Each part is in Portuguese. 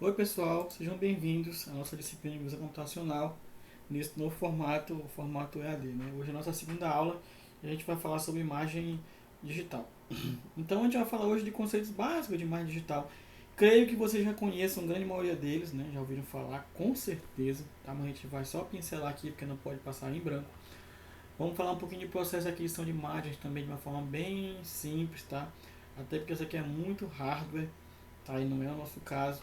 Oi pessoal, sejam bem-vindos à nossa disciplina de Visão Computacional nesse novo formato, o formato EAD. Né? Hoje é a nossa segunda aula e a gente vai falar sobre imagem digital. Então a gente vai falar hoje de conceitos básicos de imagem digital. Creio que vocês já conheçam a grande maioria deles, né? Já ouviram falar com certeza, tá? Mas a gente vai só pincelar aqui porque não pode passar em branco. Vamos falar um pouquinho de processo de aquisição de imagens também de uma forma bem simples, tá? Até porque isso aqui é muito hardware, tá? E não é o nosso caso.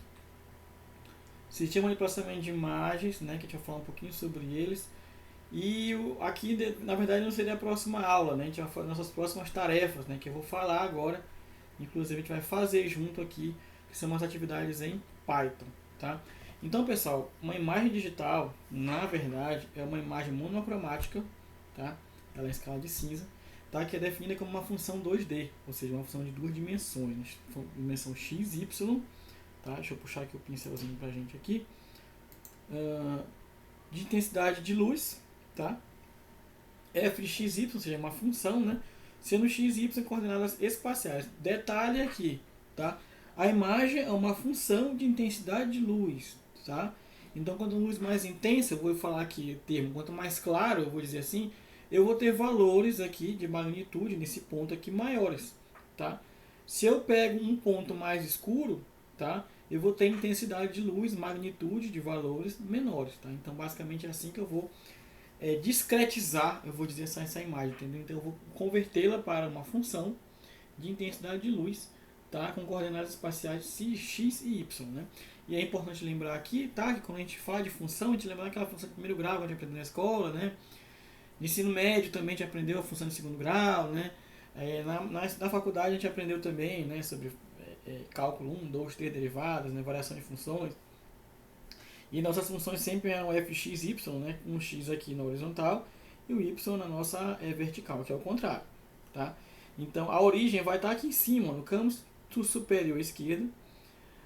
Sistema de processamento de imagens, né, que a gente vai falar um pouquinho sobre eles. E aqui, na verdade, não seria a próxima aula, né, a gente vai fazer nossas próximas tarefas, né, que eu vou falar agora. Inclusive, a gente vai fazer junto aqui, que são umas atividades em Python, tá? Então, pessoal, uma imagem digital, na verdade, é uma imagem monocromática, tá? Ela é em escala de cinza, tá? Que é definida como uma função 2D, ou seja, uma função de duas dimensões, dimensão x, y, tá? Deixa eu puxar aqui o pincelzinho pra gente aqui. De intensidade de luz, tá? F de x, y, ou seja, uma função, né? Sendo x e y coordenadas espaciais. Detalhe aqui, tá? A imagem é uma função de intensidade de luz, tá? Então, quanto luz mais intensa, eu vou falar aqui o termo, quanto mais claro, eu vou dizer assim, eu vou ter valores aqui de magnitude nesse ponto aqui maiores, tá? Se eu pego um ponto mais escuro, tá? Eu vou ter intensidade de luz, magnitude de valores menores, tá? Então, basicamente é assim que eu vou discretizar, eu vou dizer essa imagem, entendeu? Então, eu vou convertê-la para uma função de intensidade de luz, tá? Com coordenadas espaciais x e y, né? E é importante lembrar aqui, tá? Que quando a gente fala de função, a gente lembra aquela função de primeiro grau que a gente aprendeu na escola, né? No ensino médio também a gente aprendeu a função de segundo grau, né? Na faculdade a gente aprendeu também, né? Sobre cálculo 1, 2, 3 derivadas, né? Variação de funções. E nossas funções sempre eram fx, y, né? Um x aqui na horizontal e o y na nossa vertical, que é o contrário, tá? Então a origem vai estar aqui em cima, no canto superior esquerdo.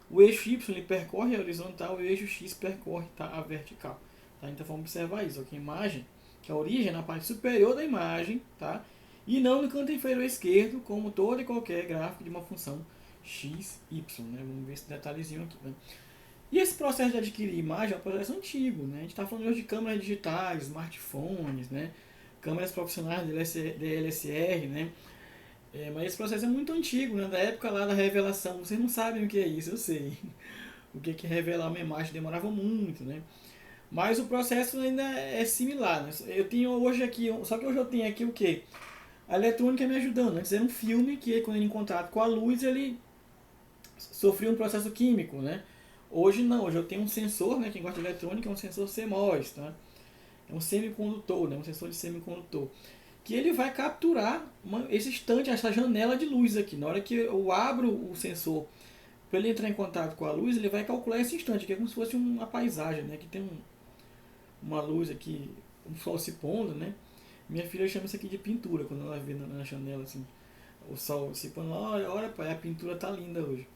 O eixo y ele percorre a horizontal e o eixo x percorre, tá, a vertical. Tá? Então vamos observar isso aqui, a imagem, que a origem é na parte superior da imagem, tá? E não no canto inferior esquerdo, como todo e qualquer gráfico de uma função x, y, né? Vamos ver esse detalhezinho aqui, né? E esse processo de adquirir imagem é um processo antigo, né? A gente está falando hoje de câmeras digitais, smartphones, né? Câmeras profissionais DSLR, né? Mas esse processo é muito antigo, né? Da época lá da revelação. Vocês não sabem o que é isso, eu sei. O que é revelar uma imagem demorava muito, né? Mas o processo ainda é similar, né? Eu tenho hoje aqui, só que hoje eu tenho aqui o quê? A eletrônica me ajudando. Antes era um filme que, quando ele em contato com a luz, ele sofria um processo químico, né? Hoje não, hoje eu tenho um sensor, né? Quem gosta de eletrônica é um sensor CMOS, tá? É um semicondutor, né? Um sensor de semicondutor. Que ele vai capturar esse instante, essa janela de luz aqui. Na hora que eu abro o sensor para ele entrar em contato com a luz, ele vai calcular esse instante, que é como se fosse uma paisagem, né? Que tem uma luz aqui, um sol se pondo, né? Minha filha chama isso aqui de pintura, quando ela vê na janela, assim, o sol se pondo. Olha, pai, a pintura tá linda hoje.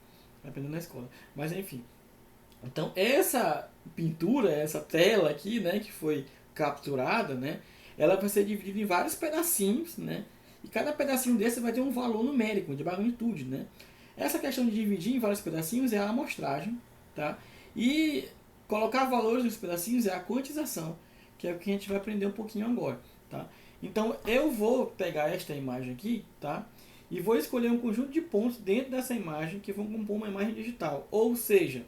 Vai aprendendo na escola. Mas enfim. Então, essa pintura, essa tela aqui, né, que foi capturada, né, ela vai ser dividida em vários pedacinhos, né, e cada pedacinho desse vai ter um valor numérico, de magnitude, né. Essa questão de dividir em vários pedacinhos é a amostragem, tá, e colocar valores nos pedacinhos é a quantização, que é o que a gente vai aprender um pouquinho agora, tá. Então, eu vou pegar esta imagem aqui, tá, e vou escolher um conjunto de pontos dentro dessa imagem que vão compor uma imagem digital, ou seja,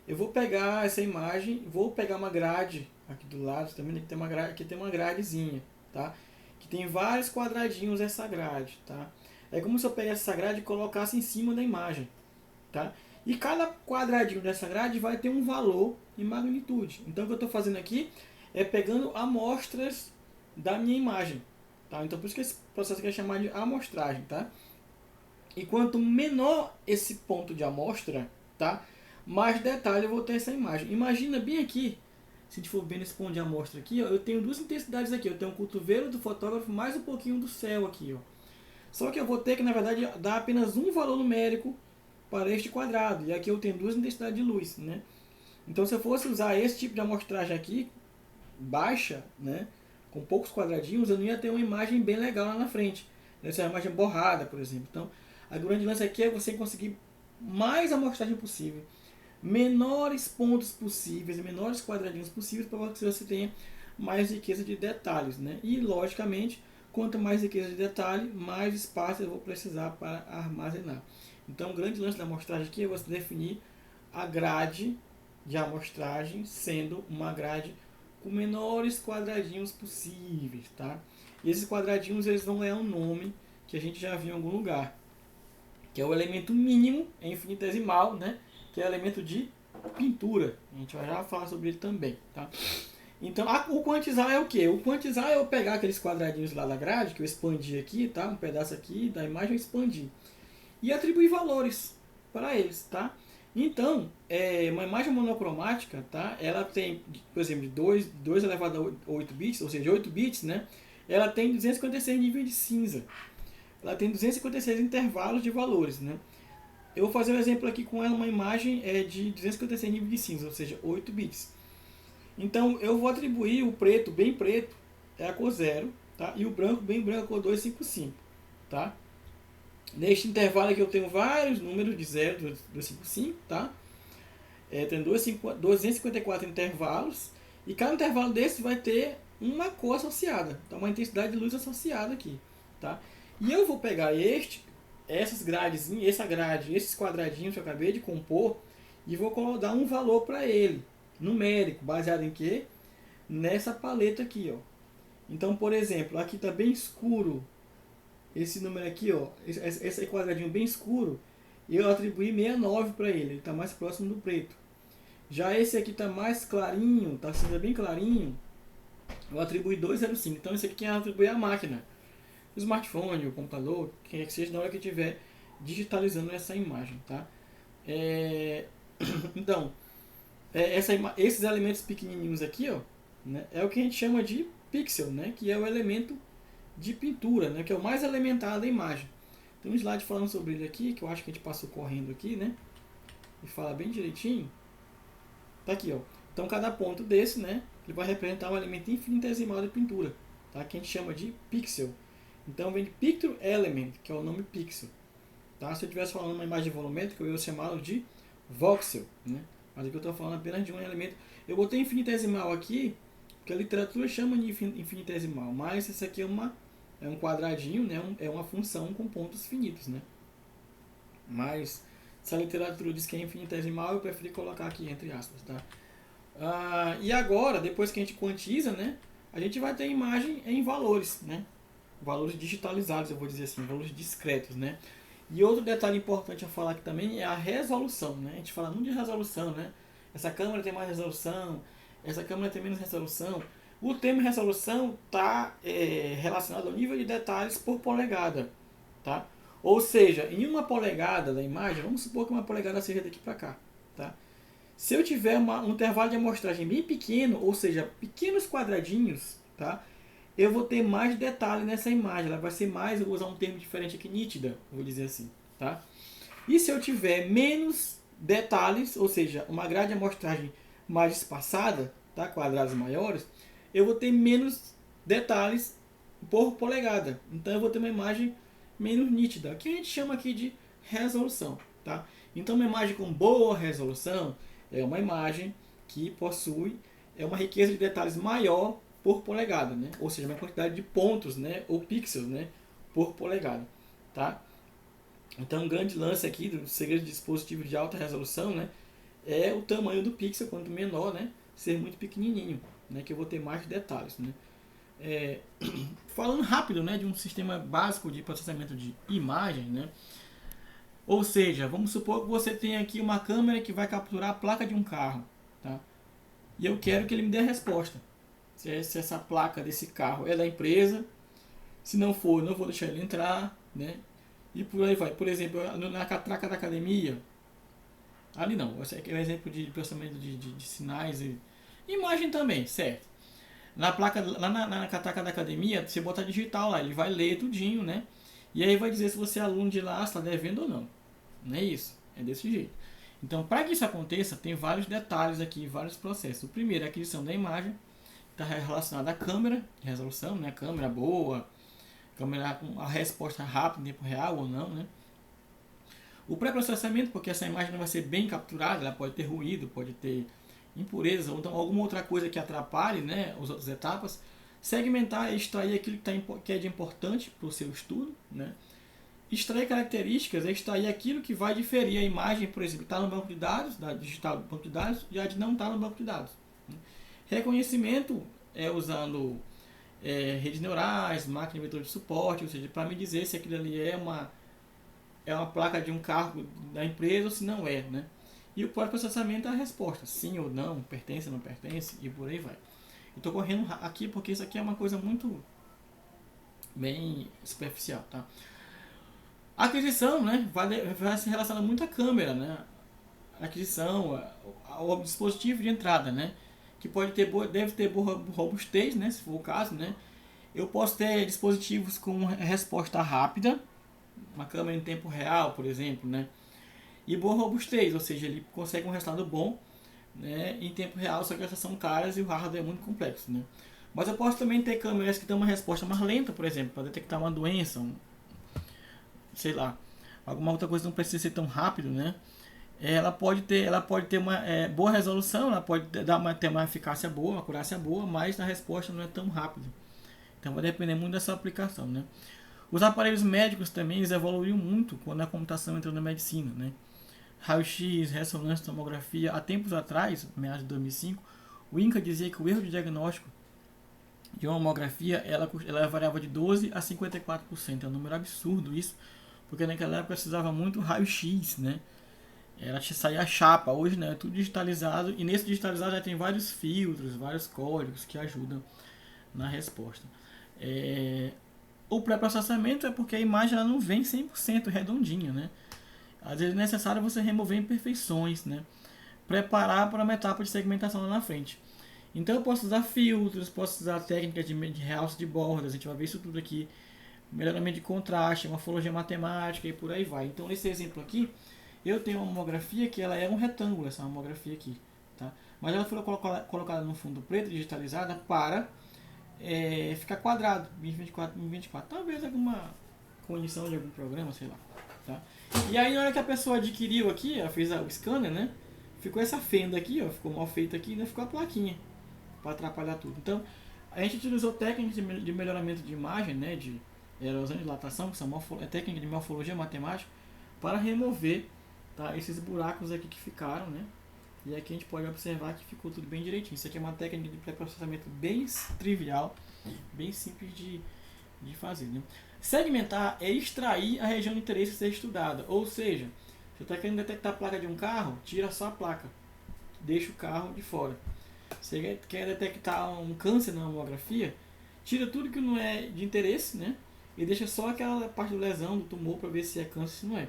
eu vou pegar essa imagem, vou pegar uma grade aqui do lado, também aqui tem uma grade, aqui tem uma gradezinha, tá? Que tem vários quadradinhos essa grade, tá? É como se eu pegasse essa grade e colocasse em cima da imagem, tá? E cada quadradinho dessa grade vai ter um valor em magnitude. Então o que eu estou fazendo aqui é pegando amostras da minha imagem, tá? Então por isso que esse processo aqui é chamado de amostragem, tá? E quanto menor esse ponto de amostra, tá? Mais detalhe eu vou ter essa imagem. Imagina bem aqui, se a gente for bem nesse ponto de amostra aqui, ó, eu tenho duas intensidades aqui. Eu tenho o cotovelo do fotógrafo mais um pouquinho do céu aqui, ó. Só que eu vou ter que, na verdade, dar apenas um valor numérico para este quadrado. E aqui eu tenho duas intensidades de luz, né? Então, se eu fosse usar esse tipo de amostragem aqui, baixa, né? Com poucos quadradinhos, eu não ia ter uma imagem bem legal lá na frente. Essa é uma imagem borrada, por exemplo. Então, a grande lance aqui é você conseguir mais amostragem possível menores pontos possíveis, menores quadradinhos possíveis, para que você tenha mais riqueza de detalhes, né? E logicamente, quanto mais riqueza de detalhe, mais espaço eu vou precisar para armazenar. Então, o grande lance da amostragem aqui é você definir a grade de amostragem sendo uma grade com menores quadradinhos possíveis, tá? E esses quadradinhos eles vão ganhar um nome que a gente já viu em algum lugar, que é o elemento mínimo em infinitesimal, né? Que é o elemento de pintura. A gente vai já falar sobre ele também, tá? Então, o quantizar é o que? O quantizar é eu pegar aqueles quadradinhos lá da grade, que eu expandi aqui, tá? Um pedaço aqui da imagem eu expandi. E atribuir valores para eles, tá? Então, uma imagem monocromática, tá? Ela tem, por exemplo, de 2 elevado a 8 bits, ou seja, 8 bits, né? Ela tem 256 níveis de cinza. Ela tem 256 intervalos de valores, né? Eu vou fazer um exemplo aqui com ela, uma imagem de 256 níveis de cinza, ou seja, 8 bits. Então, eu vou atribuir o preto, bem preto, é a cor 0, tá? E o branco, bem branco, a cor 255, tá? Neste intervalo aqui eu tenho vários números de 0, 255, tá? Tem 254 intervalos, e cada intervalo desse vai ter uma cor associada, então uma intensidade de luz associada aqui, tá? E eu vou pegar essas grades, essa grade, esses quadradinhos que eu acabei de compor, e vou dar um valor para ele, numérico, baseado em quê? Nessa paleta aqui, ó. Então, por exemplo, aqui está bem escuro, esse número aqui, ó, esse quadradinho bem escuro, eu atribuí 69 para ele está mais próximo do preto. Já esse aqui está mais clarinho, está cinza bem clarinho, eu atribuí 205. Então, esse aqui quem atribui é a máquina, o smartphone, o computador, quem é que seja, na hora que estiver digitalizando essa imagem, tá? Então, esses elementos pequenininhos aqui, ó, né, é o que a gente chama de pixel, né, que é o elemento de pintura, né, que é o mais elementar da imagem. Tem um slide falando sobre ele aqui, que eu acho que a gente passou correndo aqui, né, e fala bem direitinho. Tá aqui, ó. Então, cada ponto desse, né, ele vai representar um elemento infinitesimal de pintura, tá, que a gente chama de pixel. Então, vem de picture element, que é o nome pixel. Tá? Se eu estivesse falando uma imagem volumétrica, eu ia chamá-lo de voxel, né? Mas aqui eu estou falando apenas de um elemento. Eu botei infinitesimal aqui, que a literatura chama de infinitesimal, mas esse aqui é um quadradinho, né? É uma função com pontos finitos, né? Mas se a literatura diz que é infinitesimal, eu preferi colocar aqui entre aspas, tá? E agora, depois que a gente quantiza, né? A gente vai ter a imagem em valores, né? Valores digitalizados, eu vou dizer assim, valores discretos, né? E outro detalhe importante a falar aqui também é a resolução, né? A gente fala muito de resolução, né? Essa câmera tem mais resolução, essa câmera tem menos resolução. O termo resolução está relacionado ao nível de detalhes por polegada, tá? Ou seja, em uma polegada da imagem, vamos supor que uma polegada seja daqui para cá, tá? Se eu tiver um intervalo de amostragem bem pequeno, ou seja, pequenos quadradinhos, tá? Eu vou ter mais detalhe nessa imagem, ela vai ser mais, eu vou usar um termo diferente aqui, nítida, vou dizer assim, tá? E se eu tiver menos detalhes, ou seja, uma grade de amostragem mais espaçada, tá? Quadrados maiores, eu vou ter menos detalhes por polegada, então eu vou ter uma imagem menos nítida, que a gente chama aqui de resolução, tá? Então uma imagem com boa resolução é uma imagem que possui uma riqueza de detalhes maior por polegada, né? Ou seja, uma quantidade de pontos, né? Ou pixels, né? Por polegada, tá? Então, um grande lance aqui do segredo de dispositivos de alta resolução, né? É o tamanho do pixel, quanto menor, né? Ser muito pequenininho, né? Que eu vou ter mais detalhes, né? Falando rápido, né? De um sistema básico de processamento de imagem, né? Ou seja, vamos supor que você tem aqui uma câmera que vai capturar a placa de um carro, tá? E eu quero que ele me dê a resposta. Se essa placa desse carro é da empresa, se não for, eu não vou deixar ele entrar, né? E por aí vai. Por exemplo, na catraca da academia, ali não, esse aqui é um exemplo de processamento de sinais e imagem também, certo? Na placa, lá na catraca da academia, você bota digital lá, ele vai ler tudinho, né? E aí vai dizer se você é aluno de lá, está devendo ou não. Não é isso, é desse jeito. Então, para que isso aconteça, tem vários detalhes aqui, vários processos. O primeiro é a aquisição da imagem, está relacionado à câmera, resolução, né? Câmera boa, câmera com a resposta rápida em tempo real ou não, né? O pré-processamento, porque essa imagem não vai ser bem capturada, ela pode ter ruído, pode ter impurezas, ou então alguma outra coisa que atrapalhe, né, as outras etapas. Segmentar é extrair aquilo que é de importante para o seu estudo, né? Extrair características é extrair aquilo que vai diferir a imagem, por exemplo, está no banco de dados, da digital do banco de dados, e a de não está no banco de dados. Reconhecimento é usando redes neurais, máquina de vetor de suporte, ou seja, para me dizer se aquilo ali é uma placa de um carro da empresa ou se não é, né? E o pós-processamento é a resposta, sim ou não, pertence ou não pertence, e por aí vai. Eu estou correndo aqui porque isso aqui é uma coisa muito bem superficial, tá? A aquisição, né, vai se relacionar muito à câmera, né? A aquisição, ao dispositivo de entrada, né? Que deve ter boa robustez, né, se for o caso, né? Eu posso ter dispositivos com resposta rápida, uma câmera em tempo real, por exemplo, né? E boa robustez, ou seja, ele consegue um resultado bom, né, em tempo real, só que essas são caras e o hardware é muito complexo, né? Mas eu posso também ter câmeras que dão uma resposta mais lenta, por exemplo, para detectar uma doença, sei lá, alguma outra coisa que não precisa ser tão rápido, né? Ela pode ter uma boa resolução, ela pode ter uma eficácia boa, uma acurácia boa, mas a resposta não é tão rápida. Então vai depender muito da sua aplicação, né? Os aparelhos médicos também eles evoluíram muito quando a computação entrou na medicina, né? Raio-X, ressonância, tomografia. Há tempos atrás, meados de 2005, o INCA dizia que o erro de diagnóstico de uma mamografia ela variava de 12 a 54%. É um número absurdo isso, porque naquela época precisava muito raio-x, né? Ela saía a chapa, hoje não, é tudo digitalizado e nesse digitalizado já tem vários filtros, vários códigos que ajudam na resposta. O pré-processamento é porque a imagem ela não vem 100% redondinha, né? Às vezes é necessário você remover imperfeições, né? Preparar para uma etapa de segmentação lá na frente. Então eu posso usar filtros, posso usar técnicas de realce de bordas, a gente vai ver isso tudo aqui, melhoramento de contraste, morfologia matemática e por aí vai. Então nesse exemplo aqui, eu tenho uma mamografia que ela é um retângulo, essa mamografia aqui, tá? Mas ela foi colocada no fundo preto, digitalizada, para ficar quadrado, 1024 por 24. Talvez alguma condição de algum programa, sei lá, tá? E aí na hora que a pessoa adquiriu aqui, ela fez o scanner, né? Ficou essa fenda aqui, ó, ficou mal feita aqui, ainda ficou a plaquinha para atrapalhar tudo. Então, a gente utilizou técnicas de melhoramento de imagem, né, de erosão e dilatação, que são técnicas de morfologia matemática, para remover, tá, esses buracos aqui que ficaram, né? E aqui a gente pode observar que ficou tudo bem direitinho. Isso aqui é uma técnica de pré-processamento bem trivial, bem simples de fazer, né? Segmentar é extrair a região de interesse a ser estudada. Ou seja, você está querendo detectar a placa de um carro, tira só a placa, deixa o carro de fora. Você quer detectar um câncer na mamografia, tira tudo que não é de interesse, né? E deixa só aquela parte do lesão, do tumor, para ver se é câncer ou se não é.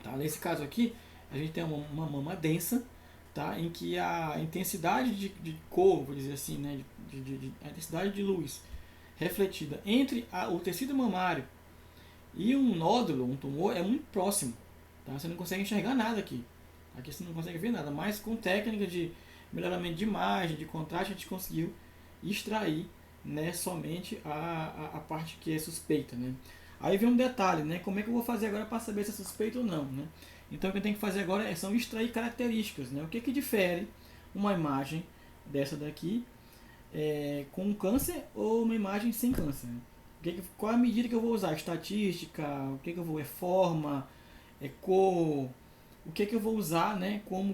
Tá? Nesse caso aqui, a gente tem uma mama densa, tá? Em que a intensidade de cor, vou dizer assim, né? A intensidade de luz refletida entre o tecido mamário e um nódulo, um tumor, é muito próximo. Tá? Você não consegue enxergar nada aqui. Aqui você não consegue ver nada, mas com técnica de melhoramento de imagem, de contraste, a gente conseguiu extrair, né, somente a parte que é suspeita, né? Aí vem um detalhe, né? Como é que eu vou fazer agora para saber se é suspeito ou não, né? Então o que eu tenho que fazer agora são extrair características, né? O que difere uma imagem dessa daqui com câncer ou uma imagem sem câncer, né? Qual é a medida que eu vou usar? Estatística, o que eu vou forma, cor, o que eu vou usar, né, como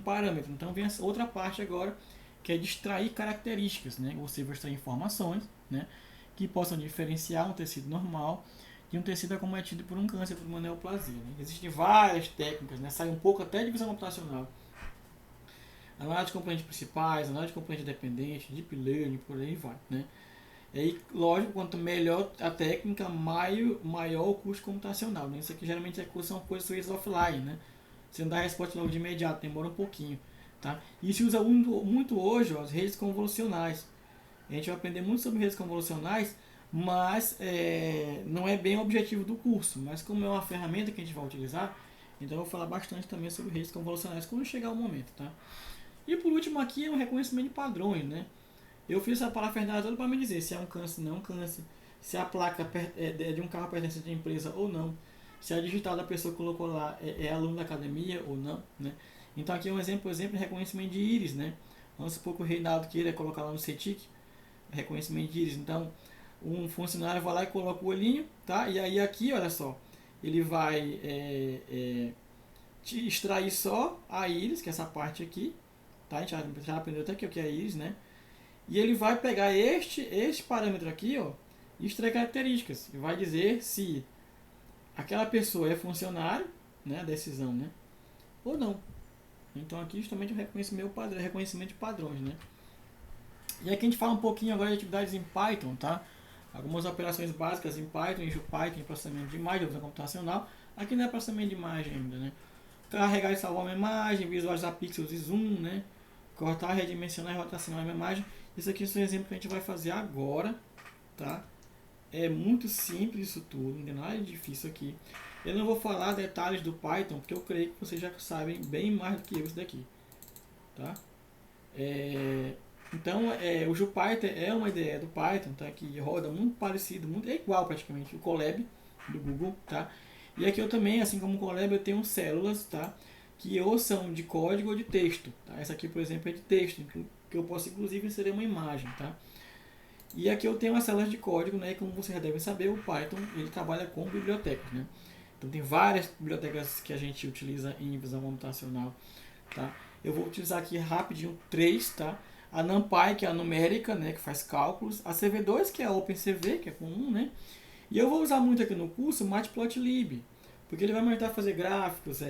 parâmetro. Então vem essa outra parte agora, que é de extrair características, né? Você vai extrair informações, né, que possam diferenciar um tecido normal de um tecido acometido por um câncer, por uma neoplasia, né? Existem várias técnicas, né? Sai um pouco até de visão computacional. Análise de componentes principais, análise de componentes dependentes, deep learning, por aí vai, né? E aí, lógico, quanto melhor a técnica, maior o custo computacional, né? Isso aqui geralmente são coisas feitas offline, né? Você não dá a resposta logo de imediato, demora um pouquinho, tá? E se usa muito hoje, ó, as redes convolucionais. A gente vai aprender muito sobre redes convolucionais, mas não é bem o objetivo do curso. Mas como é uma ferramenta que a gente vai utilizar, então eu vou falar bastante também sobre redes convolucionais quando chegar o momento, tá? E por último aqui é um reconhecimento de padrões, né? Eu fiz essa parafernália toda para me dizer se é um câncer ou não é um câncer, se a placa é de um carro pertencente à empresa ou não, se a digital da pessoa que colocou lá é aluno da academia ou não, né? Então aqui é um exemplo de reconhecimento de íris, né? Vamos supor que o Reinaldo queira colocar lá no CETIC, reconhecimento de íris. Então, um funcionário vai lá e coloca o olhinho, tá? E aí aqui, olha só, ele vai extrair só a íris, que é essa parte aqui, tá? A gente já aprendeu até aqui o que é a íris, né? E ele vai pegar este parâmetro aqui, ó, e extrair características. E vai dizer se aquela pessoa é funcionário, né? A decisão, né? Ou não. Então aqui justamente o reconhecimento de padrões, né? E aqui a gente fala um pouquinho agora de atividades em Python, tá? Algumas operações básicas em Python, em JPython, em processamento de imagem, visão computacional. Aqui não é processamento de imagem ainda, né? Carregar e salvar uma imagem, visualizar pixels e zoom, né? Cortar, redimensionar e rotacionar uma imagem. Isso aqui é um exemplo que a gente vai fazer agora, tá? É muito simples isso tudo, não tem nada de difícil aqui. Eu não vou falar detalhes do Python, porque eu creio que vocês já sabem bem mais do que eu isso daqui, tá? Então, o JPython é uma ideia do Python, tá? Que roda muito parecido, é igual praticamente o Colab do Google, tá? E aqui eu também, assim como o Colab, eu tenho células, tá? Que ou são de código ou de texto, tá? Essa aqui, por exemplo, é de texto, que eu posso inclusive inserir uma imagem, tá? E aqui eu tenho as células de código, né? E como vocês já devem saber, o Python ele trabalha com bibliotecas, né? Então tem várias bibliotecas que a gente utiliza em visão computacional, tá? Eu vou utilizar aqui rapidinho 3, tá? A NumPy, que é a numérica, né, que faz cálculos, a CV2, que é a OpenCV, que é comum, né? E eu vou usar muito aqui no curso o Matplotlib, porque ele vai me ajudar a fazer gráficos,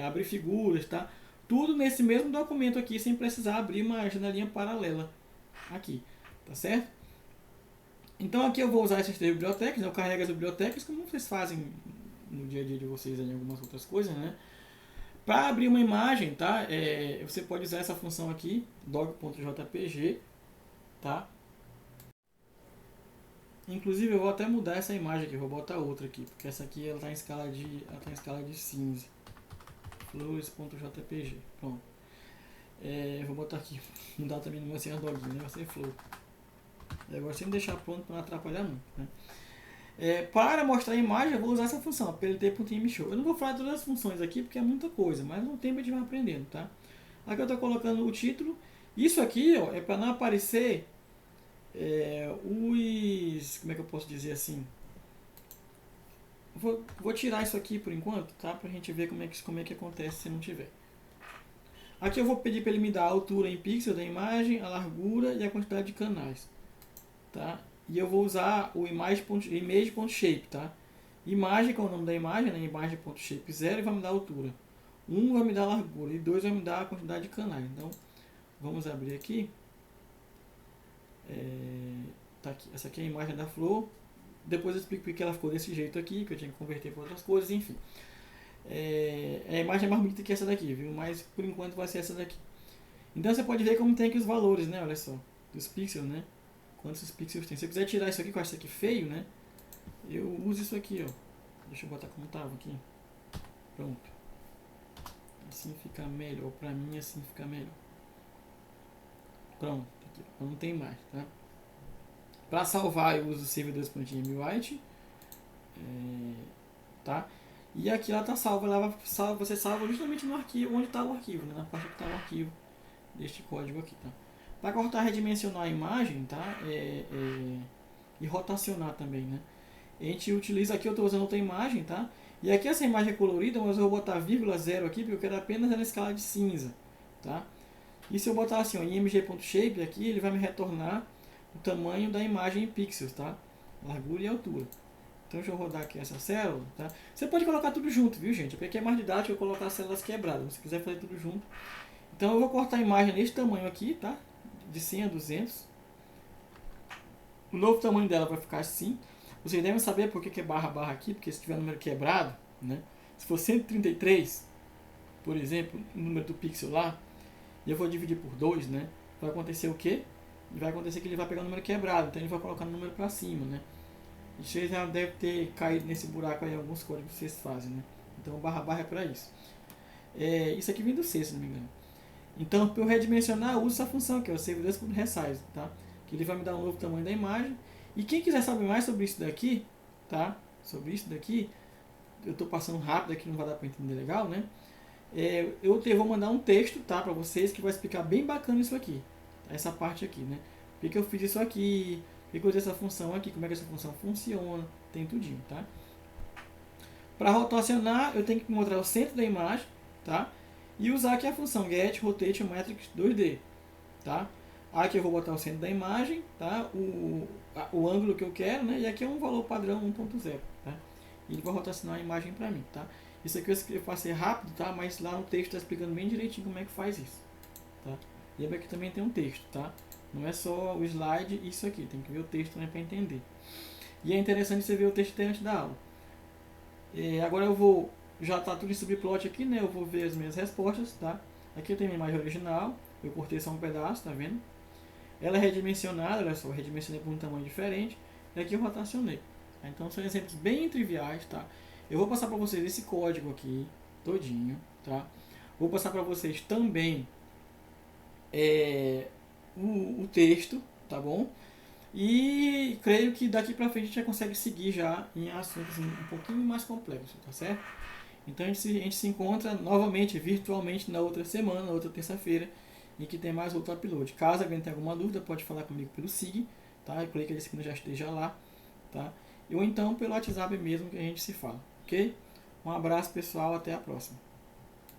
abrir figuras, tá? Tudo nesse mesmo documento aqui, sem precisar abrir uma janelinha paralela aqui, tá certo? Então aqui eu vou usar essas 3 bibliotecas, eu carrego as bibliotecas como vocês fazem no dia a dia de vocês em algumas outras coisas, né? Para abrir uma imagem, tá? Você pode usar essa função aqui, doc.jpg, tá? Inclusive eu vou até mudar essa imagem aqui, vou botar outra aqui, porque essa aqui ela está em escala de cinza. Flores.jpg, pronto. Vou botar aqui, mudar também no meu senha doguinho, né? Vai ser flow. Agora sem deixar pronto para não atrapalhar muito, né? Para mostrar a imagem, eu vou usar essa função, plt.imshow. Eu não vou falar de todas as funções aqui, porque é muita coisa, mas no tempo a gente vai aprendendo, tá? Aqui eu estou colocando o título. Isso aqui, ó, é para não aparecer como é que eu posso dizer assim? Vou tirar isso aqui por enquanto, tá? Para a gente ver como é que acontece se não tiver. Aqui eu vou pedir para ele me dar a altura em pixel da imagem, a largura e a quantidade de canais, tá? E eu vou usar o image.shape, tá? Imagem, que é o nome da imagem, né? Imagem.shape 0 e vai me dar a altura. 1 vai me dar a largura e 2 vai me dar a quantidade de canais. Então, vamos abrir aqui. Tá aqui. Essa aqui é a imagem da flor. Depois eu explico porque ela ficou desse jeito aqui, que eu tinha que converter para outras coisas, enfim. A imagem é mais bonita que essa daqui, viu? Mas por enquanto vai ser essa daqui. Então você pode ver como tem aqui os valores, né? Olha só, dos pixels, né? Quantos pixels tem. Se eu quiser tirar isso aqui, que eu acho isso aqui feio, né? Eu uso isso aqui, ó. Deixa eu botar como tava aqui. Pronto. Assim fica melhor. Pra mim, assim fica melhor. Pronto. Aqui, não tem mais, tá? Pra salvar, eu uso o save2.mwrite. Tá? E aqui ela tá salva. Você salva justamente no arquivo, onde está o arquivo, né? Na parte que está o arquivo deste código aqui, tá? Para cortar, redimensionar a imagem, tá? E rotacionar também, né? A gente utiliza aqui, eu estou usando outra imagem, tá? E aqui essa imagem é colorida, mas eu vou botar vírgula 0 aqui, porque eu quero apenas ela na escala de cinza, tá? E se eu botar assim, ó, img.shape aqui, ele vai me retornar o tamanho da imagem em pixels, tá? Largura e altura. Então deixa eu rodar aqui essa célula, tá? Você pode colocar tudo junto, viu, gente? Porque aqui é mais didático eu colocar as células quebradas, se quiser fazer tudo junto. Então eu vou cortar a imagem nesse tamanho aqui, tá? De 100 a 200. O novo tamanho dela vai ficar assim. Vocês devem saber por que é barra aqui, porque se tiver número quebrado, né? Se for 133, por exemplo, o número do pixel lá, e eu vou dividir por 2, né? Vai acontecer o quê? Vai acontecer que ele vai pegar o número quebrado, então ele vai colocar o número para cima, né? E vocês já devem ter caído nesse buraco aí em alguns códigos que vocês fazem, né? Então barra é para isso. Isso aqui vem do C, se não me engano. Então, para eu redimensionar, eu uso essa função aqui, o save2.resize, tá? Que ele vai me dar um novo tamanho da imagem. E quem quiser saber mais sobre isso daqui, tá? Sobre isso daqui, eu estou passando rápido aqui, não vai dar para entender legal, né? Eu vou mandar um texto, tá, para vocês que vai explicar bem bacana isso aqui, essa parte aqui, né? Por que eu fiz isso aqui, por que eu usei essa função aqui, como é que essa função funciona, tem tudinho, tá? Para rotacionar, eu tenho que encontrar o centro da imagem, tá? E usar aqui a função get rotate matrix 2D, tá? Aqui eu vou botar o centro da imagem, tá? O ângulo que eu quero, né? E aqui é um valor padrão 1.0, tá? E ele vai rotacionar a imagem para mim, tá? Isso aqui eu passei rápido, tá? Mas lá no texto está explicando bem direitinho como é que faz isso, tá? Lembra que também tem um texto, tá? Não é só o slide e isso aqui, tem que ver o texto também para entender. E é interessante você ver o texto até antes da aula. Agora eu vou, já está tudo em subplot aqui, né? Eu vou ver as minhas respostas, tá? Aqui eu tenho a imagem original, eu cortei só um pedaço, tá vendo? Ela é redimensionada, olha só, redimensionei por um tamanho diferente, e aqui eu rotacionei. Tá? Então são exemplos bem triviais, tá? Eu vou passar para vocês esse código aqui, todinho, tá? Vou passar para vocês também o texto, tá bom? E creio que daqui para frente a gente já consegue seguir já em assuntos um pouquinho mais complexos, tá certo? Então a gente se encontra novamente, virtualmente, na outra semana, na outra terça-feira, em que tem mais outro upload. Caso alguém tenha alguma dúvida, pode falar comigo pelo SIG, tá? Eu creio que ele já esteja lá, tá? Ou então pelo WhatsApp mesmo que a gente se fala, ok? Um abraço pessoal, até a próxima.